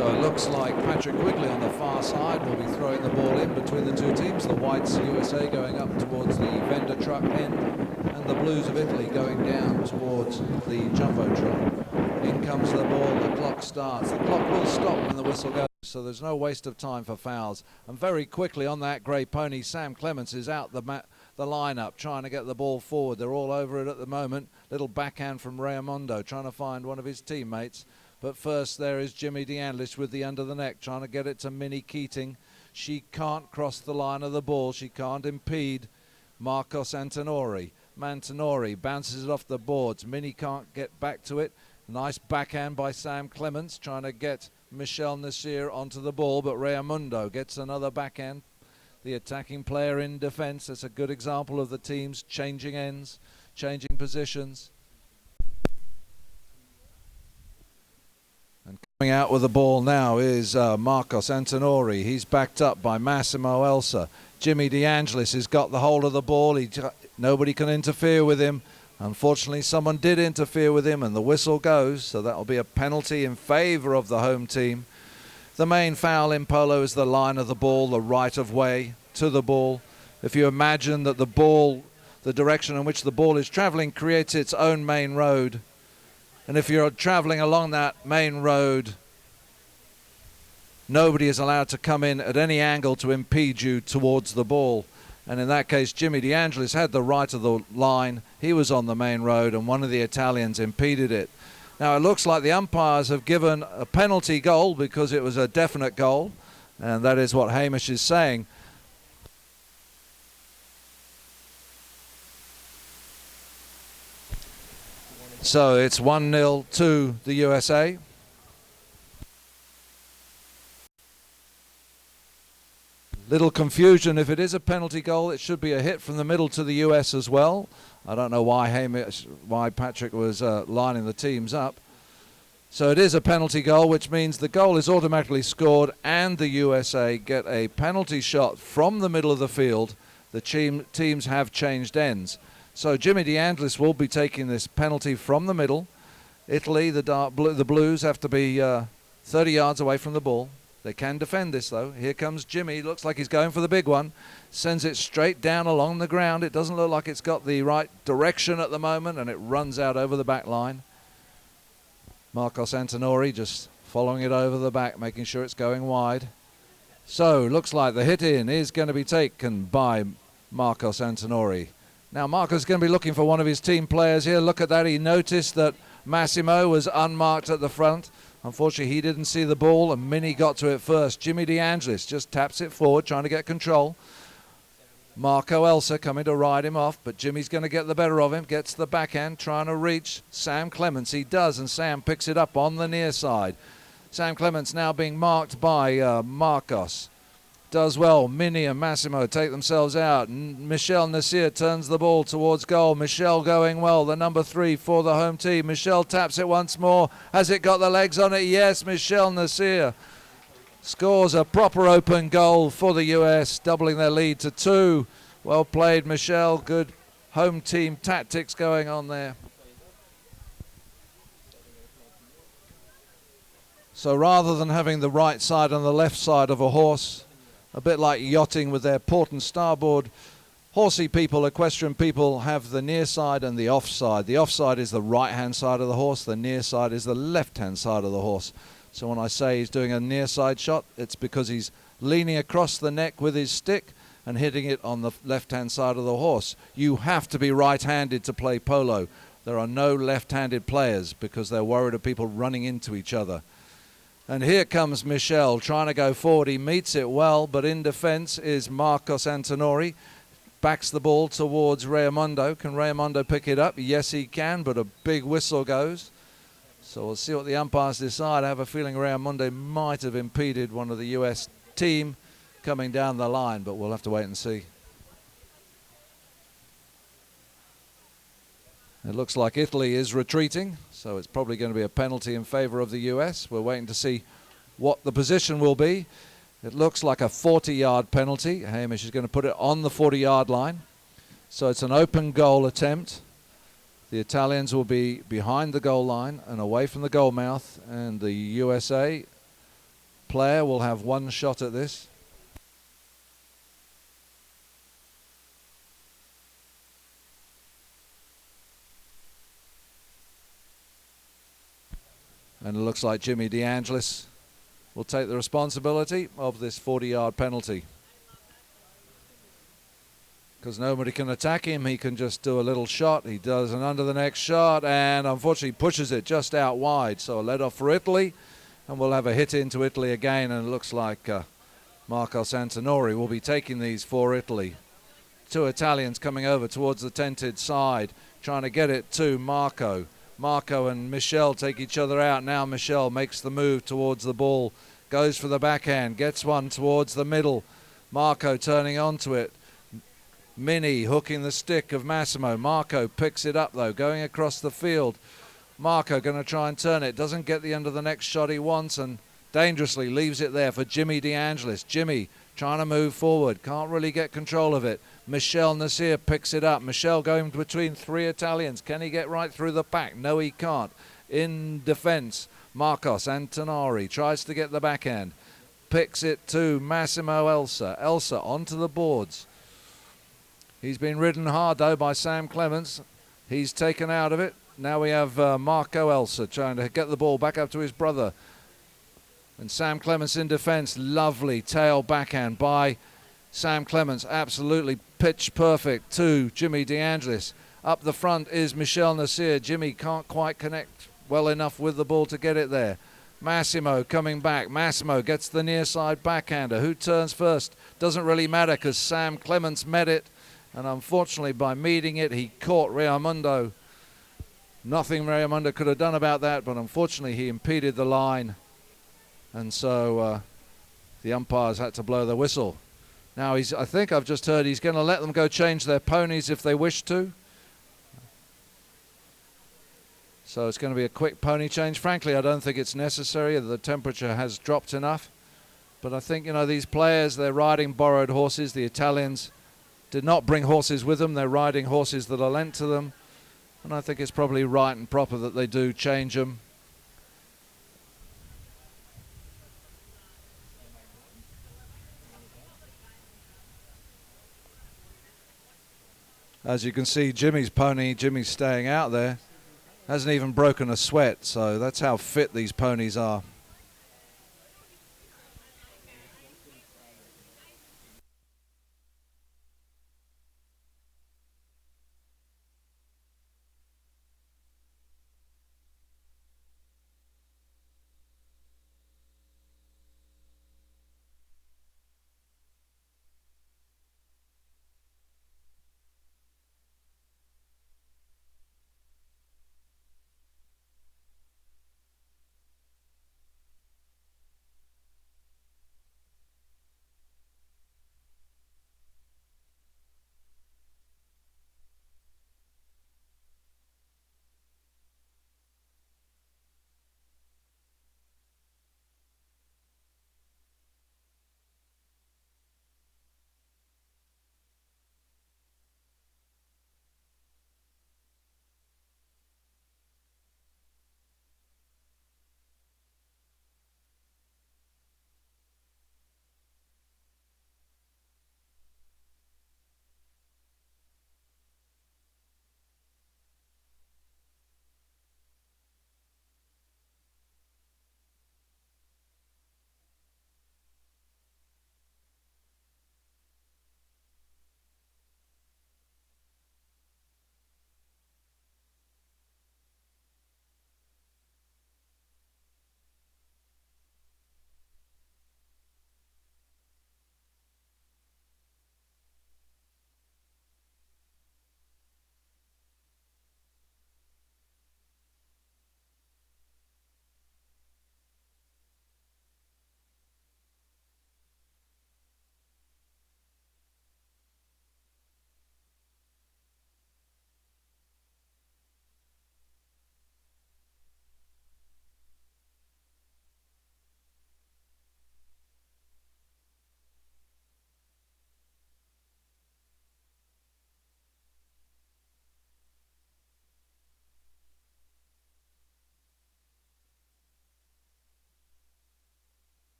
So it looks like Patrick Quigley on the far side will be throwing the ball in between the two teams. The Whites USA going up towards the vendor truck end, and the Blues of Italy going down towards the Jumbotron. In comes the ball, the clock starts. The clock will stop when the whistle goes, so there's no waste of time for fouls. And very quickly on that grey pony, Sam Clements is out the lineup trying to get the ball forward. They're all over it at the moment. Little backhand from Raimondo trying to find one of his teammates. But first there is Jimmy DeAngelis with the under the neck trying to get it to Minnie Keating. She can't cross the line of the ball. She can't impede Marcos Antinori. Mantinori bounces it off the boards. Minnie can't get back to it. Nice backhand by Sam Clements trying to get Michel Nasir onto the ball, but Raimondo gets another backhand. The attacking player in defense. That's a good example of the teams changing ends, changing positions. And coming out with the ball now is Marcos Antinori. He's backed up by Massimo Elsa. Jimmy DeAngelis has got the hold of the ball. Nobody can interfere with him. Unfortunately, someone did interfere with him and the whistle goes, so that'll be a penalty in favor of the home team. The main foul in polo is the line of the ball, the right of way to the ball. If you imagine that the ball, the direction in which the ball is traveling creates its own main road, and if you're traveling along that main road, nobody is allowed to come in at any angle to impede you towards the ball. And in that case, Jimmy DeAngelis had the right of the line. He was on the main road, and one of the Italians impeded it. Now, it looks like the umpires have given a penalty goal because it was a definite goal, and that is what Hamish is saying. So it's 1-0 to the USA. Little confusion. If it is a penalty goal, it should be a hit from the middle to the US as well. I don't know why Patrick was lining the teams up. So it is a penalty goal, which means the goal is automatically scored and the USA get a penalty shot from the middle of the field. The teams have changed ends. So Jimmy DeAngelis will be taking this penalty from the middle. Italy, the Blues have to be 30 yards away from the ball. They can defend this, though. Here comes Jimmy. Looks like he's going for the big one. Sends it straight down along the ground. It doesn't look like it's got the right direction at the moment, and it runs out over the back line. Marcos Antinori just following it over the back, making sure it's going wide. So, looks like the hit-in is going to be taken by Marcos Antinori. Now, Marcos is going to be looking for one of his team players here. Look at that. He noticed that Massimo was unmarked at the front. Unfortunately, he didn't see the ball, and Minnie got to it first. Jimmy DeAngelis just taps it forward, trying to get control. Marco Elsa coming to ride him off, but Jimmy's going to get the better of him. Gets the backhand, trying to reach Sam Clements. He does, and Sam picks it up on the near side. Sam Clements now being marked by Marcos. Does well. Minnie and Massimo take themselves out. Michel Nasir turns the ball towards goal. Michel going well. The number 3 for the home team. Michel taps it once more. Has it got the legs on it? Yes, Michel Nasir scores a proper open goal for the US, doubling their lead to 2. Well played, Michel. Good home team tactics going on there. So rather than having the right side and the left side of a horse, a bit like yachting with their port and starboard, horsey people, equestrian people, have the near side and the off side. The off side is the right-hand side of the horse. The near side is the left-hand side of the horse. So when I say he's doing a near side shot, it's because he's leaning across the neck with his stick and hitting it on the left-hand side of the horse. You have to be right-handed to play polo. There are no left-handed players because they're worried of people running into each other. And here comes Michel trying to go forward. He meets it well, but in defense is Marcos Antinori. Backs the ball towards Raimondo. Can Raimondo pick it up? Yes, he can, but a big whistle goes. So we'll see what the umpires decide. I have a feeling Raimondo might have impeded one of the US team coming down the line, but we'll have to wait and see. It looks like Italy is retreating, so it's probably going to be a penalty in favor of the US. We're waiting to see what the position will be. It looks like a 40-yard penalty. Hamish is going to put it on the 40-yard line. So it's an open goal attempt. The Italians will be behind the goal line and away from the goal mouth, and the USA player will have one shot at this. And it looks like Jimmy DeAngelis will take the responsibility of this 40-yard penalty. Because nobody can attack him, he can just do a little shot. He does an under the neck shot and unfortunately pushes it just out wide. So a let off for Italy, and we'll have a hit into Italy again, and it looks like Marco Santonori will be taking these for Italy. Two Italians coming over towards the tented side, trying to get it to Marco. Marco and Michel take each other out. Now Michel makes the move towards the ball, goes for the backhand, gets one towards the middle. Marco turning onto it. Mini hooking the stick of Massimo. Marco picks it up though, going across the field. Marco going to try and turn it. Doesn't get the end of the next shot he wants and dangerously leaves it there for Jimmy DeAngelis. Jimmy trying to move forward. Can't really get control of it. Michel Nasir picks it up. Michel going between three Italians. Can he get right through the pack? No, he can't. In defense, Marcos Antonori tries to get the backhand. Picks it to Massimo Elsa. Elsa onto the boards. He's been ridden hard, though, by Sam Clements. He's taken out of it. Now we have Marco Elsa trying to get the ball back up to his brother. And Sam Clements in defense. Lovely tail backhand by Sam Clements. Absolutely pitch perfect to Jimmy DeAngelis. Up the front is Michel Nasir. Jimmy can't quite connect well enough with the ball to get it there. Massimo coming back. Massimo gets the near side backhander. Who turns first? Doesn't really matter because Sam Clements met it. And unfortunately, by meeting it, he caught Raimondo. Nothing Raimondo could have done about that, but unfortunately, he impeded the line. And so the umpires had to blow the whistle. Now, I think I've just heard he's going to let them go change their ponies if they wish to. So it's going to be a quick pony change. Frankly, I don't think it's necessary. The temperature has dropped enough. But I think, you know, these players, they're riding borrowed horses. The Italians did not bring horses with them. They're riding horses that are lent to them. And I think it's probably right and proper that they do change them. As you can see, Jimmy's staying out there. Hasn't even broken a sweat, so that's how fit these ponies are.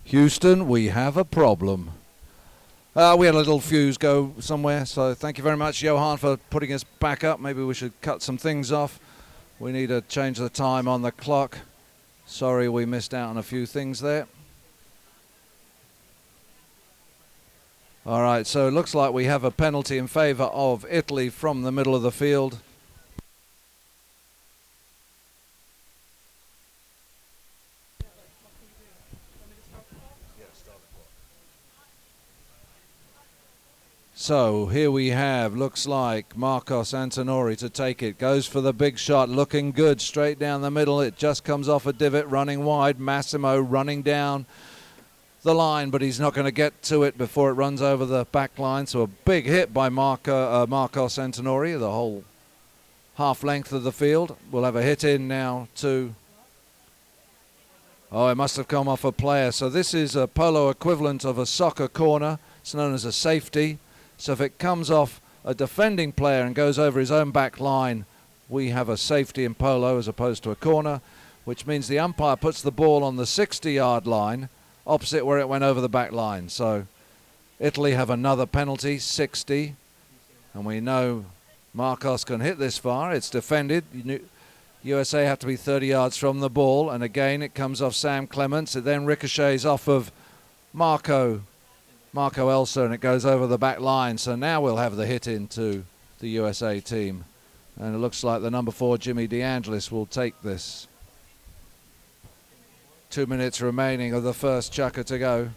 Houston, we have a problem. We had a little fuse go somewhere, so thank you very much, Johan, for putting us back up. Maybe we should cut some things off. We need to change the time on the clock. Sorry we missed out on a few things there. All right, so it looks like we have a penalty in favor of Italy from the middle of the field. So here we have, looks like Marcos Antinori to take it. Goes for the big shot, looking good, straight down the middle. It just comes off a divot, running wide. Massimo running down the line, but he's not going to get to it before it runs over the back line. So a big hit by Marcos Antinori, the whole half length of the field. We'll have a hit in now to... Oh, it must have come off a player. So this is a polo equivalent of a soccer corner. It's known as a safety. So if it comes off a defending player and goes over his own back line, we have a safety in polo as opposed to a corner, which means the umpire puts the ball on the 60-yard line, opposite where it went over the back line. So Italy have another penalty, 60, and we know Marcos can hit this far. It's defended. USA have to be 30 yards from the ball, and again it comes off Sam Clements. It then ricochets off of Marco Elsa, and it goes over the back line. So now we'll have the hit into the USA team, and it looks like the number 4 Jimmy DeAngelis will take this. 2 minutes remaining of the first chukker to go.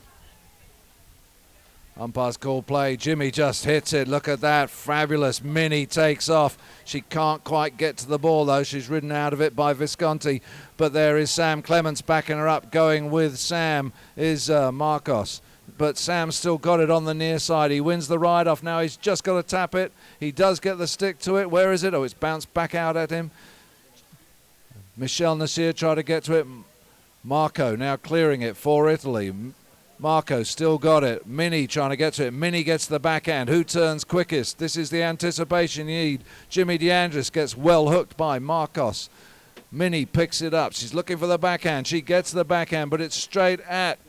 Umpire's call play. Jimmy just hits it. Look at that. Fabulous. Minnie takes off. She can't quite get to the ball, though. She's ridden out of it by Visconti. But there is Sam Clements backing her up. Going with Sam is Marcos. But Sam's still got it on the near side. He wins the ride off. Now he's just got to tap it. He does get the stick to it. Where is it? Oh, it's bounced back out at him. Michel Nasir tried to get to it. Marco now clearing it for Italy. Marco still got it. Minnie trying to get to it. Minnie gets the backhand. Who turns quickest? This is the anticipation you need. Jimmy DeAndres gets well hooked by Marcos. Minnie picks it up. She's looking for the backhand. She gets the backhand, but it's straight at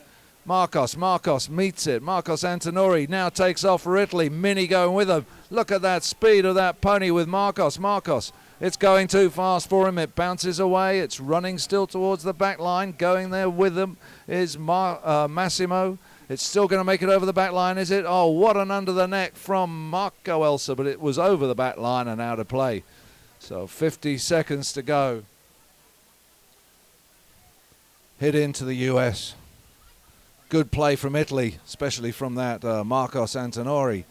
Marcos. Marcos meets it. Marcos Antinori now takes off for Italy. Minnie going with him. Look at that speed of that pony with Marcos. Marcos, it's going too fast for him. It bounces away. It's running still towards the back line. Going there with him is Massimo. It's still going to make it over the back line, is it? Oh, what an under the neck from Marco Elsa, but it was over the back line and out of play. So 50 seconds to go. Hit into the US. Good play from Italy, especially from that Marcos Antinori.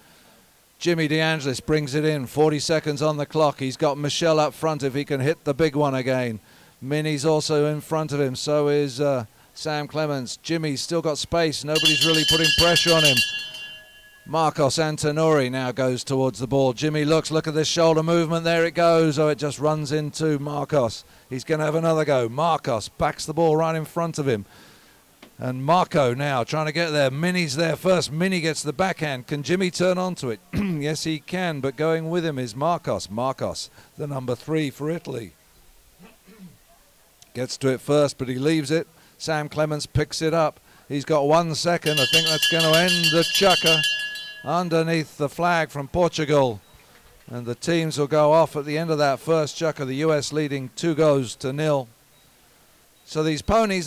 Jimmy DeAngelis brings it in. 40 seconds on the clock. He's got Michel up front if he can hit the big one again. Minnie's also in front of him. So is Sam Clements. Jimmy's still got space. Nobody's really putting pressure on him. Marcos Antinori now goes towards the ball. Jimmy looks. Look at this shoulder movement. There it goes. Oh, it just runs into Marcos. He's going to have another go. Marcos backs the ball right in front of him. And Marco now trying to get there. Minnie's there first. Minnie gets the backhand. Can Jimmy turn onto it? Yes, he can, but going with him is Marcos. Marcos, the number 3 for Italy. Gets to it first, but he leaves it. Sam Clements picks it up. He's got 1 second. I think that's going to end the chukker underneath the flag from Portugal. And the teams will go off at the end of that first chukker. The US leading 2-0. So these ponies